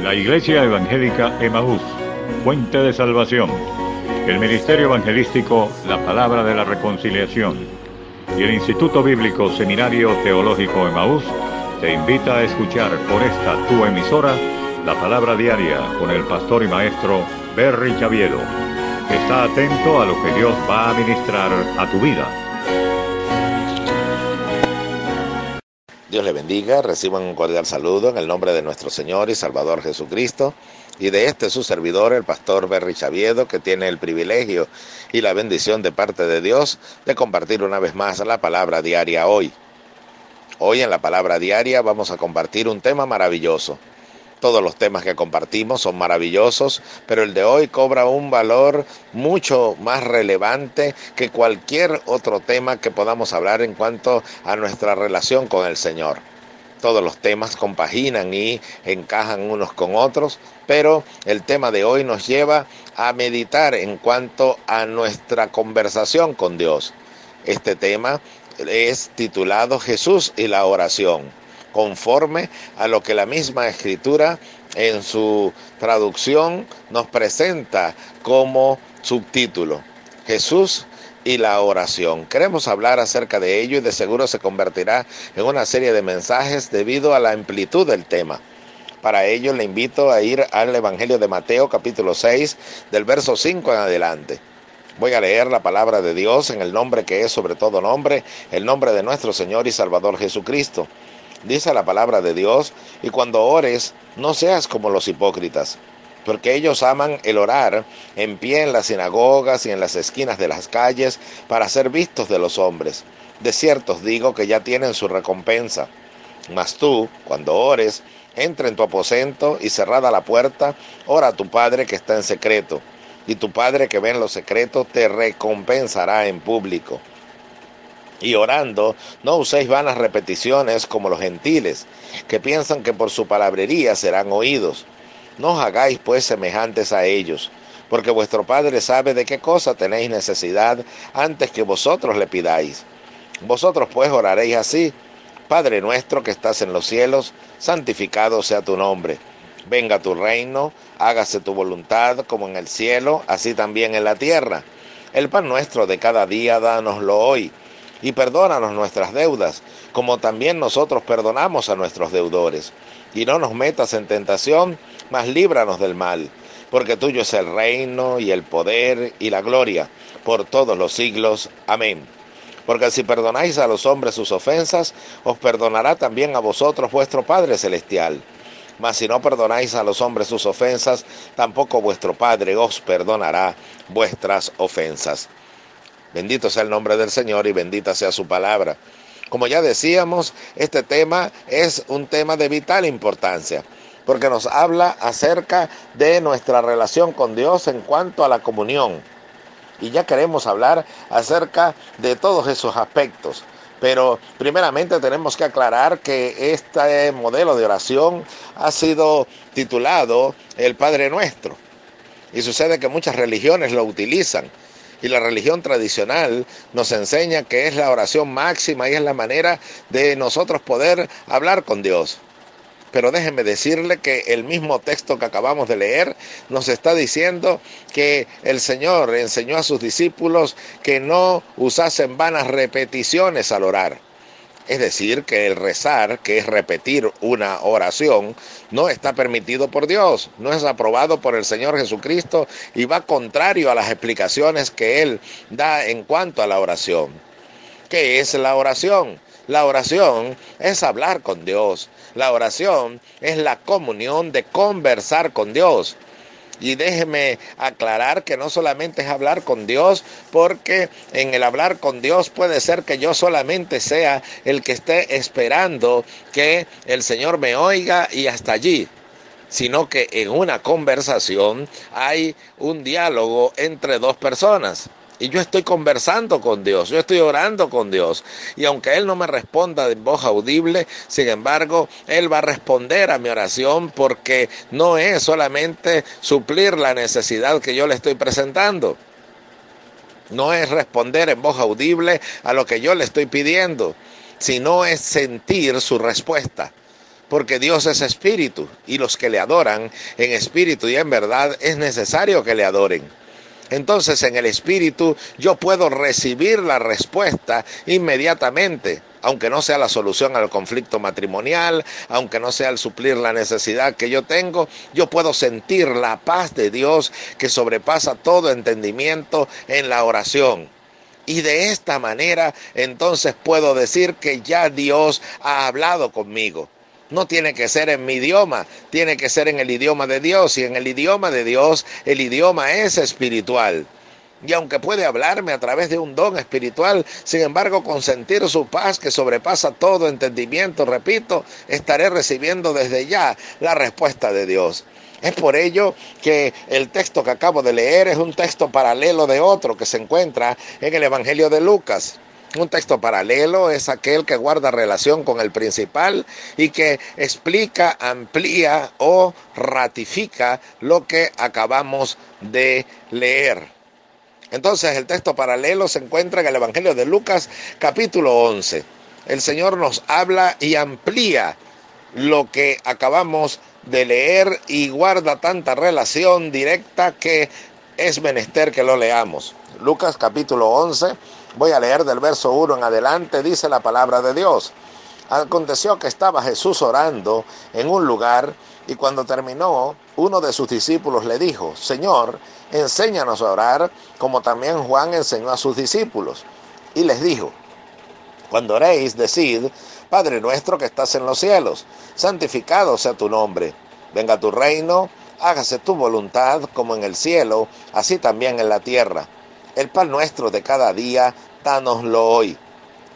La Iglesia Evangélica Emaús, Fuente de Salvación, el Ministerio Evangelístico La Palabra de la Reconciliación y el Instituto Bíblico Seminario Teológico Emaús te invita a escuchar por esta tu emisora La Palabra Diaria con el pastor y maestro Berry Chaviedo. Está atento a lo que Dios va a ministrar a tu vida. Dios le bendiga, reciban un cordial saludo en el nombre de nuestro Señor y Salvador Jesucristo y de su servidor, el pastor Berry Chaviedo, que tiene el privilegio y la bendición de parte de Dios de compartir una vez más la palabra diaria hoy. Hoy en la palabra diaria vamos a compartir un tema maravilloso. Todos los temas que compartimos son maravillosos, pero el de hoy cobra un valor mucho más relevante que cualquier otro tema que podamos hablar en cuanto a nuestra relación con el Señor. Todos los temas compaginan y encajan unos con otros, pero el tema de hoy nos lleva a meditar en cuanto a nuestra conversación con Dios. Este tema es titulado Jesús y la oración, conforme a lo que la misma Escritura en su traducción nos presenta como subtítulo, Jesús y la oración. Queremos hablar acerca de ello y de seguro se convertirá en una serie de mensajes debido a la amplitud del tema. Para ello le invito a ir al Evangelio de Mateo capítulo 6 del verso 5 en adelante. Voy a leer la palabra de Dios en el nombre que es sobre todo nombre, el nombre de nuestro Señor y Salvador Jesucristo. Dice la palabra de Dios: y cuando ores, no seas como los hipócritas, porque ellos aman el orar en pie en las sinagogas y en las esquinas de las calles para ser vistos de los hombres. De cierto os digo que ya tienen su recompensa. Mas tú, cuando ores, entra en tu aposento y cerrada la puerta, ora a tu Padre que está en secreto, y tu Padre que ve en lo secreto te recompensará en público. Y orando, no uséis vanas repeticiones como los gentiles, que piensan que por su palabrería serán oídos. No os hagáis pues semejantes a ellos, porque vuestro Padre sabe de qué cosa tenéis necesidad antes que vosotros le pidáis. Vosotros pues oraréis así: Padre nuestro que estás en los cielos, santificado sea tu nombre. Venga tu reino, hágase tu voluntad como en el cielo, así también en la tierra. El pan nuestro de cada día dánoslo hoy. Y perdónanos nuestras deudas, como también nosotros perdonamos a nuestros deudores. Y no nos metas en tentación, mas líbranos del mal. Porque tuyo es el reino, y el poder, y la gloria, por todos los siglos. Amén. Porque si perdonáis a los hombres sus ofensas, os perdonará también a vosotros vuestro Padre Celestial. Mas si no perdonáis a los hombres sus ofensas, tampoco vuestro Padre os perdonará vuestras ofensas. Bendito sea el nombre del Señor y bendita sea su palabra. Como ya decíamos, este tema es un tema de vital importancia, porque nos habla acerca de nuestra relación con Dios en cuanto a la comunión. Y ya queremos hablar acerca de todos esos aspectos. Pero primeramente tenemos que aclarar que este modelo de oración ha sido titulado el Padre Nuestro. Y sucede que muchas religiones lo utilizan. Y la religión tradicional nos enseña que es la oración máxima y es la manera de nosotros poder hablar con Dios. Pero déjenme decirle que el mismo texto que acabamos de leer nos está diciendo que el Señor enseñó a sus discípulos que no usasen vanas repeticiones al orar. Es decir, que el rezar, que es repetir una oración, no está permitido por Dios, no es aprobado por el Señor Jesucristo y va contrario a las explicaciones que Él da en cuanto a la oración. ¿Qué es la oración? La oración es hablar con Dios. La oración es la comunión de conversar con Dios. Y déjeme aclarar que no solamente es hablar con Dios, porque en el hablar con Dios puede ser que yo solamente sea el que esté esperando que el Señor me oiga y hasta allí, sino que en una conversación hay un diálogo entre dos personas. Y yo estoy conversando con Dios, yo estoy orando con Dios. Y aunque Él no me responda en voz audible, sin embargo, Él va a responder a mi oración porque no es solamente suplir la necesidad que yo le estoy presentando. No es responder en voz audible a lo que yo le estoy pidiendo, sino es sentir su respuesta. porque Dios es espíritu y los que le adoran en espíritu y en verdad es necesario que le adoren. Entonces en el espíritu yo puedo recibir la respuesta inmediatamente, aunque no sea la solución al conflicto matrimonial, aunque no sea el suplir la necesidad que yo tengo, yo puedo sentir la paz de Dios que sobrepasa todo entendimiento en la oración. Y de esta manera entonces puedo decir que ya Dios ha hablado conmigo. No tiene que ser en mi idioma, tiene que ser en el idioma de Dios. Y en el idioma de Dios, el idioma es espiritual. Y aunque puede hablarme a través de un don espiritual, sin embargo, con sentir su paz que sobrepasa todo entendimiento, repito, estaré recibiendo desde ya la respuesta de Dios. Es por ello que el texto que acabo de leer es un texto paralelo de otro que se encuentra en el Evangelio de Lucas. Un texto paralelo es aquel que guarda relación con el principal y que explica, amplía o ratifica lo que acabamos de leer. Entonces el texto paralelo se encuentra en el Evangelio de Lucas capítulo 11. El Señor nos habla y amplía lo que acabamos de leer y guarda tanta relación directa que es menester que lo leamos. Lucas capítulo 11. Voy a leer del verso 1 en adelante, dice la palabra de Dios. Aconteció que estaba Jesús orando en un lugar y cuando terminó, uno de sus discípulos le dijo: Señor, enséñanos a orar, como también Juan enseñó a sus discípulos. Y les dijo: Cuando oréis, decid: Padre nuestro que estás en los cielos, santificado sea tu nombre. Venga tu reino, hágase tu voluntad como en el cielo, así también en la tierra. El pan nuestro de cada día, dánoslo hoy.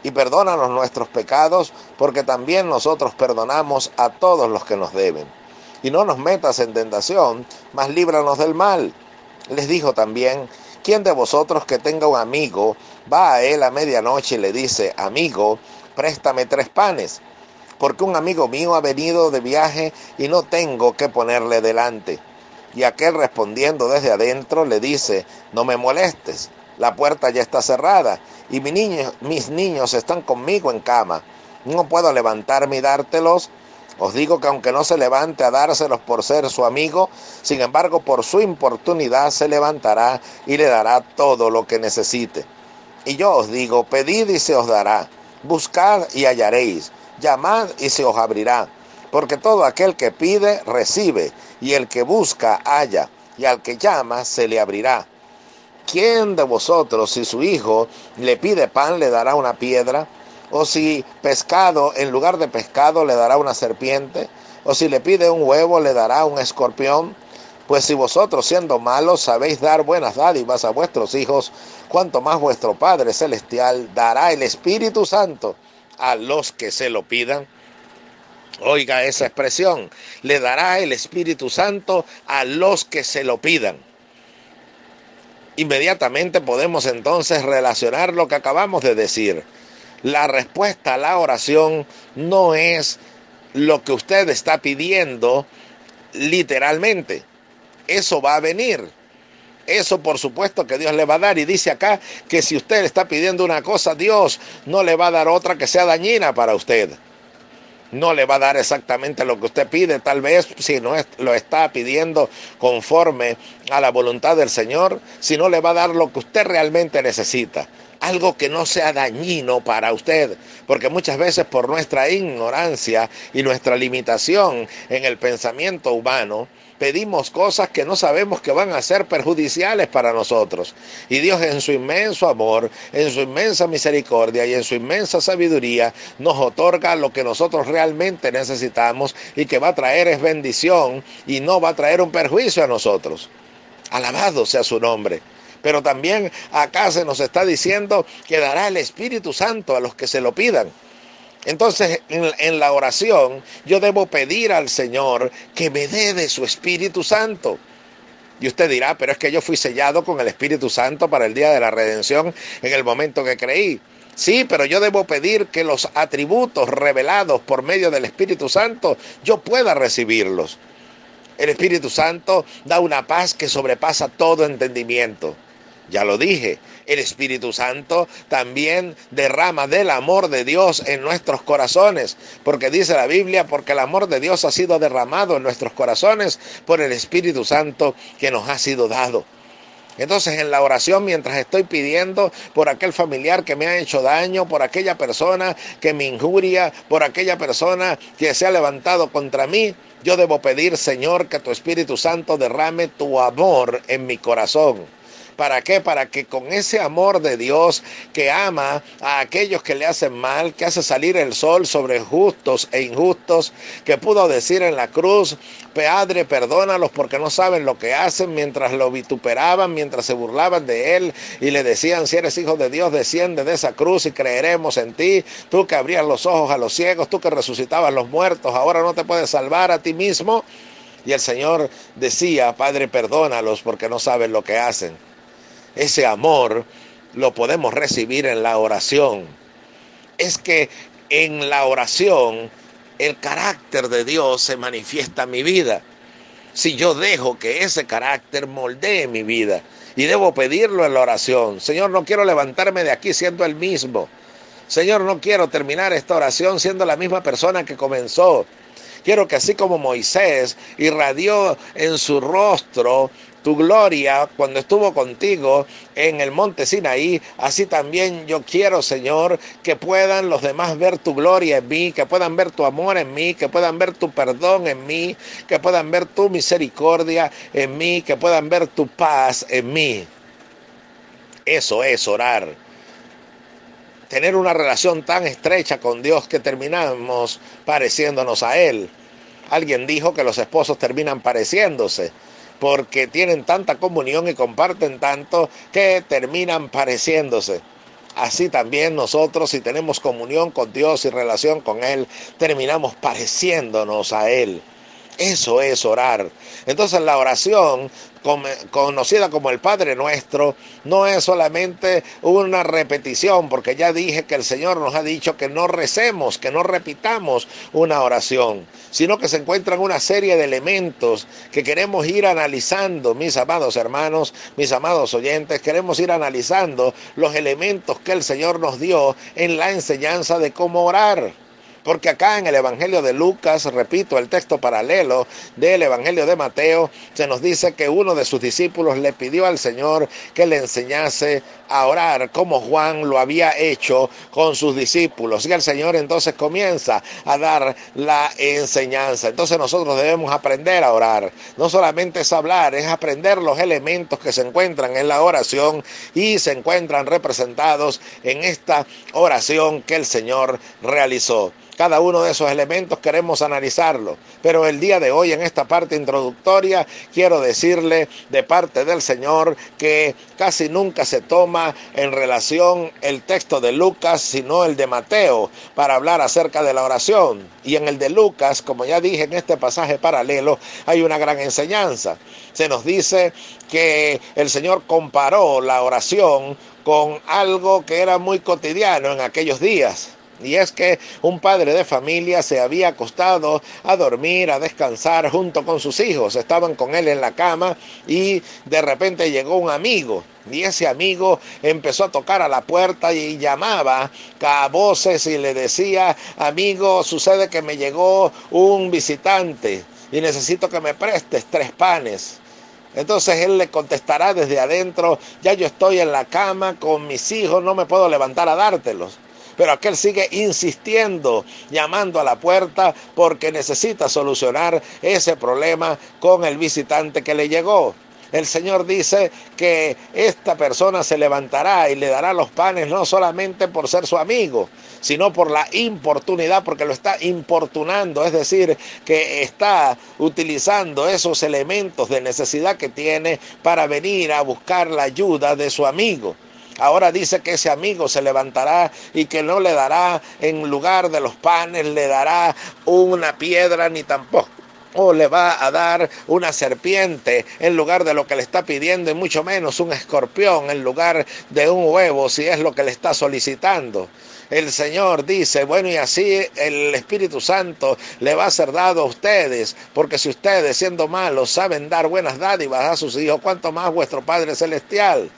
Y perdónanos nuestros pecados, porque también nosotros perdonamos a todos los que nos deben. Y no nos metas en tentación, mas líbranos del mal. Les dijo también: ¿Quién de vosotros que tenga un amigo va a él a medianoche y le dice: Amigo, préstame 3 panes? Porque un amigo mío ha venido de viaje y no tengo qué ponerle delante. Y aquel respondiendo desde adentro le dice: No me molestes, la puerta ya está cerrada y mis niños están conmigo en cama. No puedo levantarme y dártelos. Os digo que aunque no se levante a dárselos por ser su amigo, sin embargo por su importunidad se levantará y le dará todo lo que necesite. Y yo os digo: pedid y se os dará, buscad y hallaréis, llamad y se os abrirá. Porque todo aquel que pide, recibe, y el que busca, halla, y al que llama, se le abrirá. ¿Quién de vosotros, si su hijo le pide pan, le dará una piedra? ¿O si pescado, en lugar de pescado, le dará una serpiente? ¿O si le pide un huevo, le dará un escorpión? Pues si vosotros, siendo malos, sabéis dar buenas dádivas a vuestros hijos, cuanto más vuestro Padre Celestial dará el Espíritu Santo a los que se lo pidan. Oiga esa expresión: le dará el Espíritu Santo a los que se lo pidan. Inmediatamente podemos entonces relacionar lo que acabamos de decir. La respuesta a la oración no es lo que usted está pidiendo literalmente. Eso va a venir. Eso por supuesto que Dios le va a dar. Y dice acá que si usted le está pidiendo una cosa, Dios no le va a dar otra que sea dañina para usted. No le va a dar exactamente lo que usted pide, tal vez si no lo está pidiendo conforme a la voluntad del Señor, si no le va a dar lo que usted realmente necesita. Algo que no sea dañino para usted, porque muchas veces por nuestra ignorancia y nuestra limitación en el pensamiento humano, pedimos cosas que no sabemos que van a ser perjudiciales para nosotros. Y Dios en su inmenso amor, en su inmensa misericordia y en su inmensa sabiduría nos otorga lo que nosotros realmente necesitamos y que va a traer es bendición y no va a traer un perjuicio a nosotros. Alabado sea su nombre. Pero también acá se nos está diciendo que dará el Espíritu Santo a los que se lo pidan. Entonces, en la oración, yo debo pedir al Señor que me dé de su Espíritu Santo. Y usted dirá: pero es que yo fui sellado con el Espíritu Santo para el día de la redención en el momento que creí. Sí, pero yo debo pedir que los atributos revelados por medio del Espíritu Santo, yo pueda recibirlos. El Espíritu Santo da una paz que sobrepasa todo entendimiento. Ya lo dije, El Espíritu Santo también derrama del amor de Dios en nuestros corazones, porque dice la Biblia, porque el amor de Dios ha sido derramado en nuestros corazones por el Espíritu Santo que nos ha sido dado. Entonces en la oración, mientras estoy pidiendo por aquel familiar que me ha hecho daño, por aquella persona que me injuria, por aquella persona que se ha levantado contra mí, yo debo pedir, Señor, que tu Espíritu Santo derrame tu amor en mi corazón. ¿Para qué? Para que con ese amor de Dios que ama a aquellos que le hacen mal, que hace salir el sol sobre justos e injustos, que pudo decir en la cruz, Padre, perdónalos porque no saben lo que hacen, mientras lo vituperaban, mientras se burlaban de él y le decían, si eres hijo de Dios, desciende de esa cruz y creeremos en ti. Tú que abrías los ojos a los ciegos, tú que resucitabas los muertos, ahora no te puedes salvar a ti mismo. Y el Señor decía, Padre, perdónalos porque no saben lo que hacen. Ese amor lo podemos recibir en la oración. Es que en la oración el carácter de Dios se manifiesta en mi vida. Si yo dejo que ese carácter moldee mi vida, y debo pedirlo en la oración. Señor, no quiero levantarme de aquí siendo el mismo. Señor, no quiero terminar esta oración siendo la misma persona que comenzó. Quiero que así como Moisés irradió en su rostro tu gloria cuando estuvo contigo en el monte Sinaí, así también yo quiero, Señor, que puedan los demás ver tu gloria en mí, que puedan ver tu amor en mí, que puedan ver tu perdón en mí, que puedan ver tu misericordia en mí, que puedan ver tu paz en mí. Eso es orar. Tener una relación tan estrecha con Dios que terminamos pareciéndonos a Él. Alguien dijo que los esposos terminan pareciéndose, porque tienen tanta comunión y comparten tanto que terminan pareciéndose. Así también nosotros, si tenemos comunión con Dios y relación con Él, terminamos pareciéndonos a Él. Eso es orar. Entonces la oración, conocida como el Padre Nuestro, no es solamente una repetición, porque ya dije que el Señor nos ha dicho que no recemos, que no repitamos una oración, sino que se encuentran una serie de elementos que queremos ir analizando, mis amados hermanos, mis amados oyentes, queremos ir analizando los elementos que el Señor nos dio en la enseñanza de cómo orar. Porque acá en el Evangelio de Lucas, repito, el texto paralelo del Evangelio de Mateo, se nos dice que uno de sus discípulos le pidió al Señor que le enseñase a orar como Juan lo había hecho con sus discípulos. Y el Señor entonces comienza a dar la enseñanza. Entonces nosotros debemos aprender a orar. No solamente es hablar, es aprender los elementos que se encuentran en la oración y se encuentran representados en esta oración que el Señor realizó. Cada uno de esos elementos queremos analizarlo, pero el día de hoy en esta parte introductoria quiero decirle de parte del Señor que casi nunca se toma en relación el texto de Lucas, sino el de Mateo, para hablar acerca de la oración. Y en el de Lucas, como ya dije en este pasaje paralelo, hay una gran enseñanza. Se nos dice que el Señor comparó la oración con algo que era muy cotidiano en aquellos días. Y es que un padre de familia se había acostado a dormir, a descansar junto con sus hijos. Estaban con él en la cama y de repente llegó un amigo. Y ese amigo empezó a tocar a la puerta y llamaba a voces y le decía, amigo, sucede que me llegó un visitante y necesito que me prestes 3 panes. Entonces él le contestará desde adentro, ya yo estoy en la cama con mis hijos, no me puedo levantar a dártelos. Pero aquel sigue insistiendo, llamando a la puerta porque necesita solucionar ese problema con el visitante que le llegó. El Señor dice que esta persona se levantará y le dará los panes no solamente por ser su amigo, sino por la importunidad, porque lo está importunando, es decir, que está utilizando esos elementos de necesidad que tiene para venir a buscar la ayuda de su amigo. Ahora dice que ese amigo se levantará y que no le dará en lugar de los panes, le dará una piedra ni tampoco le va a dar una serpiente en lugar de lo que le está pidiendo y mucho menos un escorpión en lugar de un huevo si es lo que le está solicitando. El Señor dice, bueno, y así el Espíritu Santo le va a ser dado a ustedes, porque si ustedes siendo malos saben dar buenas dádivas a sus hijos, ¿cuánto más vuestro Padre Celestial?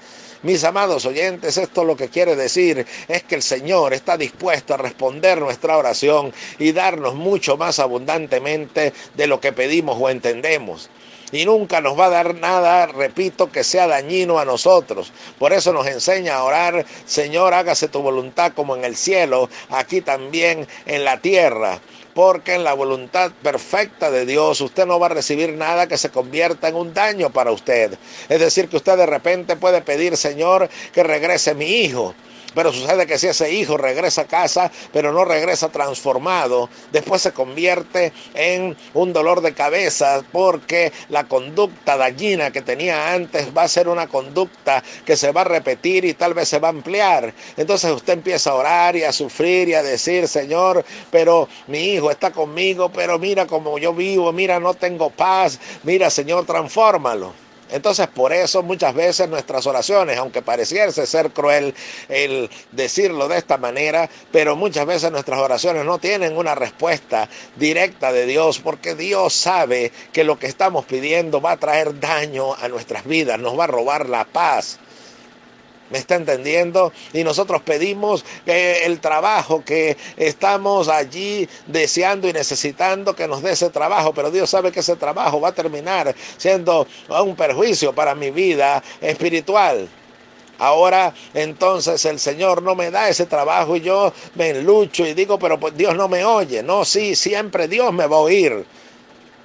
Mis amados oyentes, esto lo que quiere decir es que el Señor está dispuesto a responder nuestra oración y darnos mucho más abundantemente de lo que pedimos o entendemos. Y nunca nos va a dar nada, repito, que sea dañino a nosotros. Por eso nos enseña a orar: Señor, hágase tu voluntad como en el cielo, aquí también en la tierra. Porque en la voluntad perfecta de Dios usted no va a recibir nada que se convierta en un daño para usted. Es decir, que usted de repente puede pedir: Señor, que regrese mi hijo. Pero sucede que si ese hijo regresa a casa, pero no regresa transformado, después se convierte en un dolor de cabeza, porque la conducta dañina que tenía antes va a ser una conducta que se va a repetir y tal vez se va a ampliar. Entonces usted empieza a orar y a sufrir y a decir: Señor, pero mi hijo está conmigo, pero mira cómo yo vivo, mira, no tengo paz, mira, Señor, transfórmalo. Entonces, por eso muchas veces nuestras oraciones, aunque pareciese ser cruel el decirlo de esta manera, pero muchas veces nuestras oraciones no tienen una respuesta directa de Dios, porque Dios sabe que lo que estamos pidiendo va a traer daño a nuestras vidas, nos va a robar la paz. ¿Me está entendiendo? Y nosotros pedimos el trabajo que estamos allí deseando y necesitando que nos dé ese trabajo, pero Dios sabe que ese trabajo va a terminar siendo un perjuicio para mi vida espiritual. Ahora entonces el Señor no me da ese trabajo y yo me enlucho y digo: pero pues Dios no me oye. No, sí, siempre Dios me va a oír.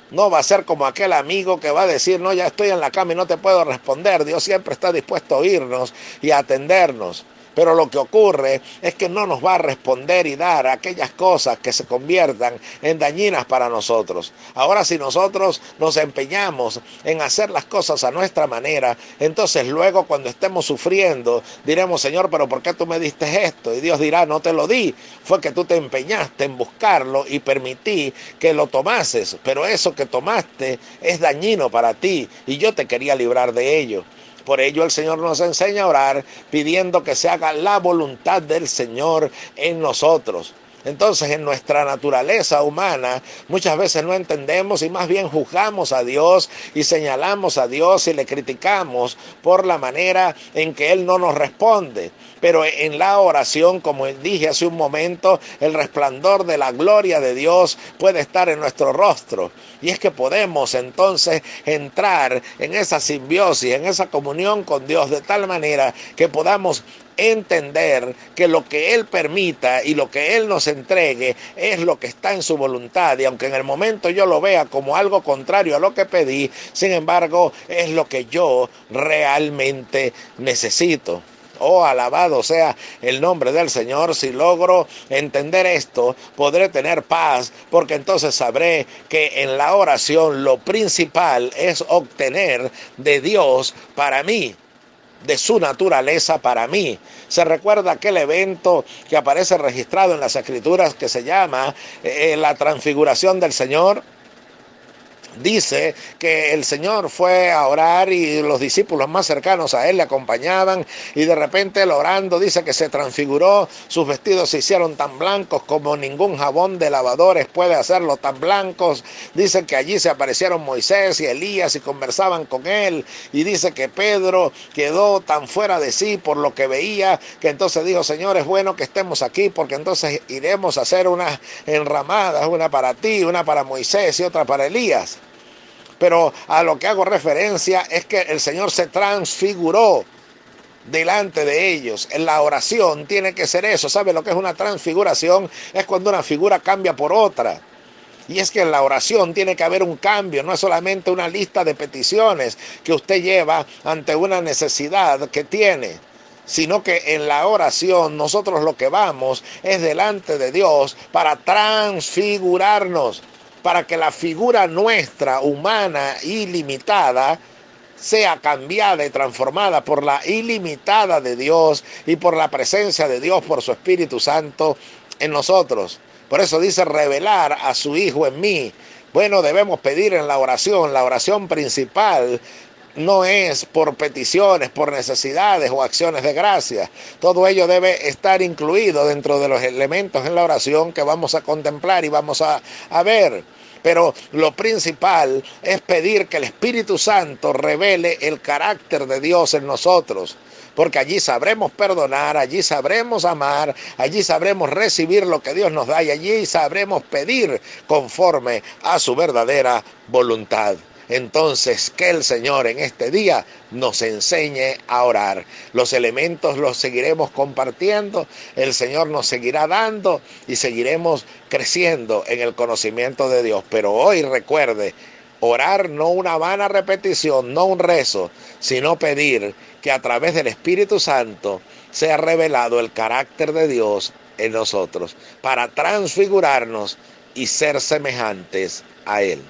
No va a ser como aquel amigo que va a decir: no, ya estoy en la cama y no te puedo responder. Dios siempre está dispuesto a oírnos y a atendernos. Pero lo que ocurre es que no nos va a responder y dar aquellas cosas que se conviertan en dañinas para nosotros. Ahora, si nosotros nos empeñamos en hacer las cosas a nuestra manera, entonces luego cuando estemos sufriendo diremos: Señor, pero ¿por qué tú me diste esto? Y Dios dirá: no te lo di, fue que tú te empeñaste en buscarlo y permití que lo tomases, pero eso que tomaste es dañino para ti y yo te quería librar de ello. Por ello el Señor nos enseña a orar pidiendo que se haga la voluntad del Señor en nosotros. Entonces, en nuestra naturaleza humana muchas veces no entendemos y más bien juzgamos a Dios y señalamos a Dios y le criticamos por la manera en que Él no nos responde. Pero en la oración, como dije hace un momento, el resplandor de la gloria de Dios puede estar en nuestro rostro. Y es que podemos entonces entrar en esa simbiosis, en esa comunión con Dios, de tal manera que podamos entender que lo que Él permita y lo que Él nos entregue es lo que está en su voluntad, y aunque en el momento yo lo vea como algo contrario a lo que pedí, sin embargo es lo que yo realmente necesito. Oh, alabado sea el nombre del Señor. Si logro entender esto, podré tener paz, porque entonces sabré que en la oración lo principal es obtener de Dios para mí, de su naturaleza para mí. Se recuerda aquel evento que aparece registrado en las Escrituras que se llama la transfiguración del Señor. Dice que el Señor fue a orar y los discípulos más cercanos a Él le acompañaban, y de repente Él orando dice que se transfiguró, sus vestidos se hicieron tan blancos como ningún jabón de lavadores puede hacerlo tan blancos. Dice que allí se aparecieron Moisés y Elías y conversaban con Él, y dice que Pedro quedó tan fuera de sí por lo que veía que entonces dijo: Señor, es bueno que estemos aquí, porque entonces iremos a hacer unas enramadas, una para ti, una para Moisés y otra para Elías. Pero a lo que hago referencia es que el Señor se transfiguró delante de ellos. En la oración tiene que ser eso. ¿Sabe lo que es una transfiguración? Es cuando una figura cambia por otra. Y es que en la oración tiene que haber un cambio, no es solamente una lista de peticiones que usted lleva ante una necesidad que tiene, sino que en la oración nosotros lo que vamos es delante de Dios para transfigurarnos, para que la figura nuestra, humana y limitada, sea cambiada y transformada por la ilimitada de Dios y por la presencia de Dios, por su Espíritu Santo en nosotros. Por eso dice: revelar a su Hijo en mí. Bueno, debemos pedir en la oración principal no es por peticiones, por necesidades o acciones de gracia. Todo ello debe estar incluido dentro de los elementos en la oración que vamos a contemplar y vamos a ver. Pero lo principal es pedir que el Espíritu Santo revele el carácter de Dios en nosotros. porque allí sabremos perdonar, allí sabremos amar, allí sabremos recibir lo que Dios nos da y allí sabremos pedir conforme a su verdadera voluntad. Entonces, que el Señor en este día nos enseñe a orar. Los elementos los seguiremos compartiendo, el Señor nos seguirá dando y seguiremos creciendo en el conocimiento de Dios. Pero hoy recuerde, orar no una vana repetición, no un rezo, sino pedir que a través del Espíritu Santo sea revelado el carácter de Dios en nosotros, para transfigurarnos y ser semejantes a Él.